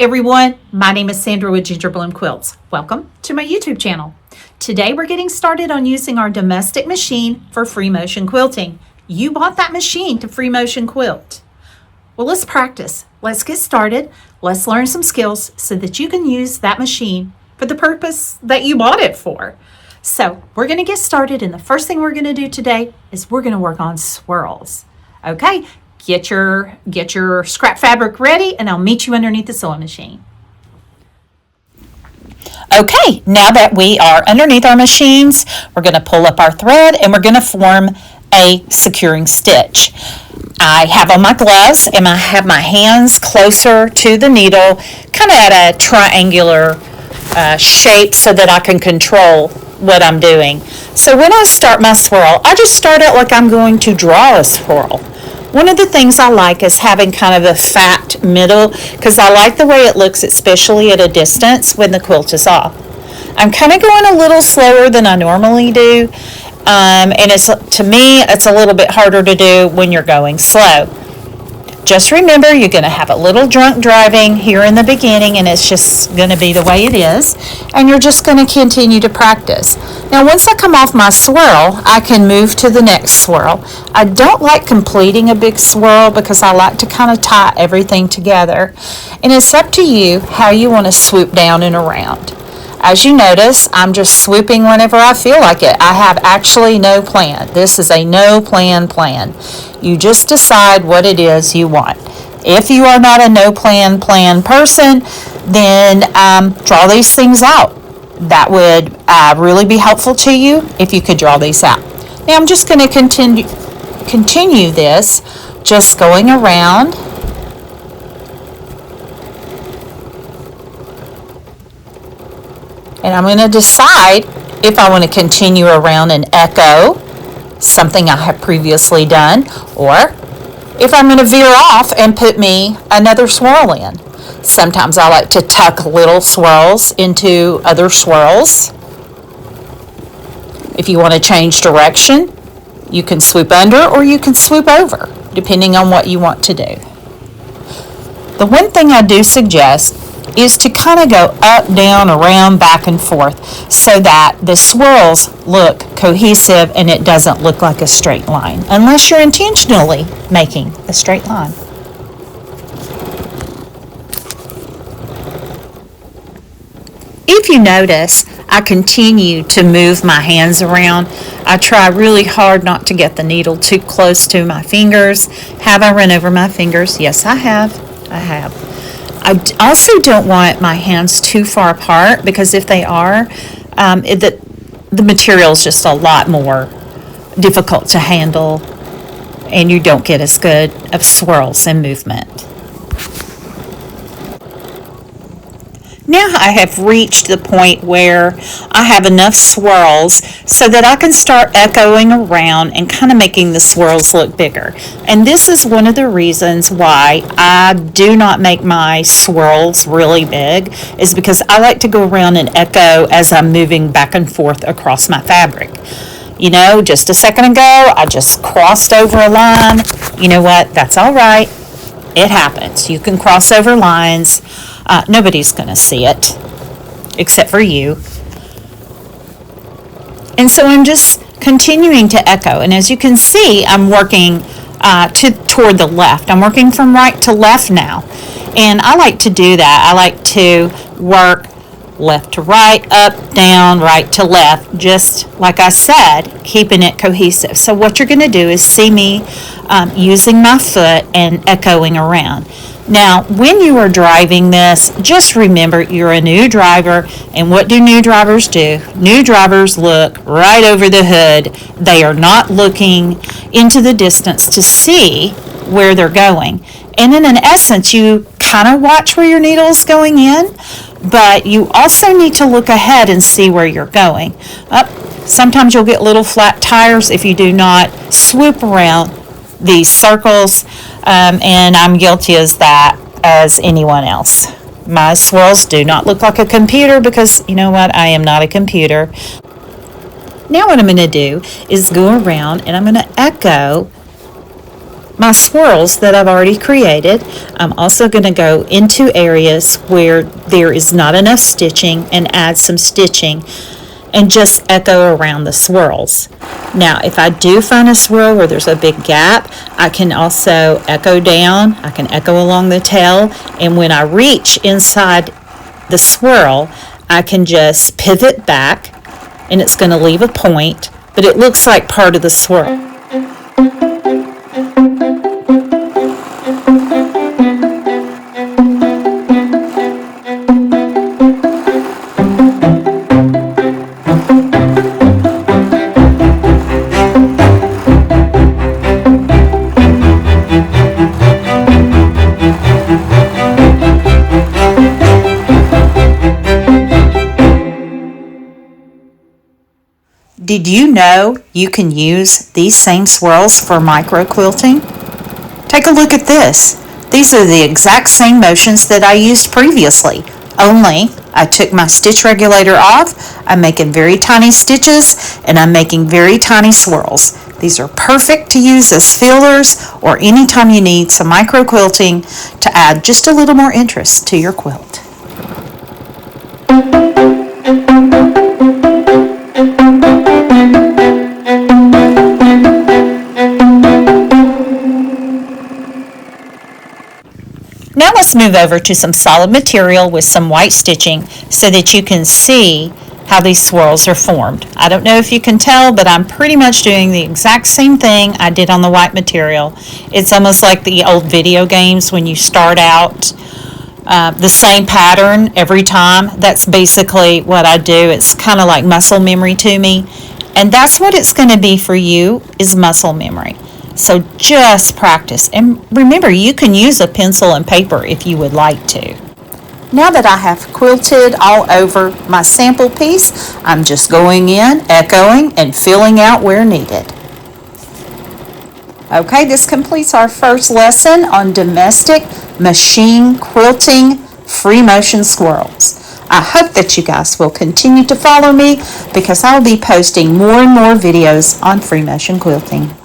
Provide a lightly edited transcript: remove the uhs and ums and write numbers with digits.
everyone, my name is Sandra with Ginger Bloom Quilts. Welcome to my YouTube channel. Today we're getting started on using our domestic machine for free motion quilting. You bought that machine to free motion quilt. Well, let's practice. Let's get started. Let's learn some skills so that you can use that machine for the purpose that you bought it for. So we're going to get started, and the first thing we're going to do today is we're going to work on swirls. Okay, get your scrap fabric ready, and I'll meet you underneath the sewing machine. Okay, now that we are underneath our machines, we're going to pull up our thread and we're going to form a securing stitch. I have on my gloves and I have my hands closer to the needle, kind of at a triangular shape so that I can control what I'm doing. So when I start my swirl, I just start out like I'm going to draw a swirl. One of the things I like is having kind of a fat middle because I like the way it looks, especially at a distance when the quilt is off. I'm kind of going a little slower than I normally do, and to me it's a little bit harder to do when you're going slow. Just remember, you're going to have a little drunk driving here in the beginning, and it's just going to be the way it is, and you're just going to continue to practice. Now, once I come off my swirl, I can move to the next swirl. I don't like completing a big swirl because I like to kind of tie everything together, and it's up to you how you want to swoop down and around. As you notice, I'm just swooping whenever I feel like it. I have actually no plan. This is a no plan. You just decide what it is you want. If you are not a no plan person, then draw these things out. That would really be helpful to you if you could draw these out. Now I'm just going to continue this, just going around. And I'm going to decide if I want to continue around and echo something I have previously done, or if I'm going to veer off and put me another swirl in. Sometimes I like to tuck little swirls into other swirls. If you want to change direction, you can swoop under or you can swoop over, depending on what you want to do. The one thing I do suggest is to kind of go up, down, around, back and forth so that the swirls look cohesive and it doesn't look like a straight line, unless you're intentionally making a straight line. If you notice, I continue to move my hands around. I try really hard not to get the needle too close to my fingers. Have I run over my fingers? Yes, I have. I also don't want my hands too far apart because if they are, the material is just a lot more difficult to handle and you don't get as good of swirls and movement. Now I have reached the point where I have enough swirls so that I can start echoing around and kind of making the swirls look bigger. And this is one of the reasons why I do not make my swirls really big, is because I like to go around and echo as I'm moving back and forth across my fabric. You know, just a second ago, I just crossed over a line. You know what? That's all right. It happens. You can cross over lines. Nobody's going to see it except for you. And so I'm just continuing to echo. And as you can see, I'm working toward the left. I'm working from right to left now. And I like to do that. I like to work left to right, up, down, right to left, just like I said, keeping it cohesive. So what you're going to do is see me using my foot and echoing around. Now, when you are driving this, just remember you're a new driver, and what do new drivers do? New drivers look right over the hood. They are not looking into the distance to see where they're going. And in essence, you kind of watch where your needle is going in, but you also need to look ahead and see where you're going. Sometimes you'll get little flat tires if you do not swoop around these circles, and I'm guilty as that as anyone else. My swirls do not look like a computer because, you know what, I am not a computer. Now what I'm going to do is go around and I'm going to echo my swirls that I've already created. I'm also going to go into areas where there is not enough stitching and add some stitching and just echo around the swirls. Now, if I do find a swirl where there's a big gap, I can also echo down, I can echo along the tail, and when I reach inside the swirl, I can just pivot back, and it's going to leave a point, but it looks like part of the swirl. Did you know you can use these same swirls for micro quilting? Take a look at this. These are the exact same motions that I used previously, only I took my stitch regulator off, I'm making very tiny stitches, and I'm making very tiny swirls. These are perfect to use as fillers or anytime you need some micro quilting to add just a little more interest to your quilt. Now let's move over to some solid material with some white stitching so that you can see how these swirls are formed. I don't know if you can tell, but I'm pretty much doing the exact same thing I did on the white material. It's almost like the old video games when you start out the same pattern every time. That's basically what I do. It's kind of like muscle memory to me. And that's what it's going to be for you, is muscle memory. So just practice. And remember, you can use a pencil and paper if you would like to. Now that I have quilted all over my sample piece, I'm just going in, echoing, and filling out where needed. Okay, this completes our first lesson on domestic machine quilting free motion swirls. I hope that you guys will continue to follow me because I'll be posting more and more videos on free motion quilting.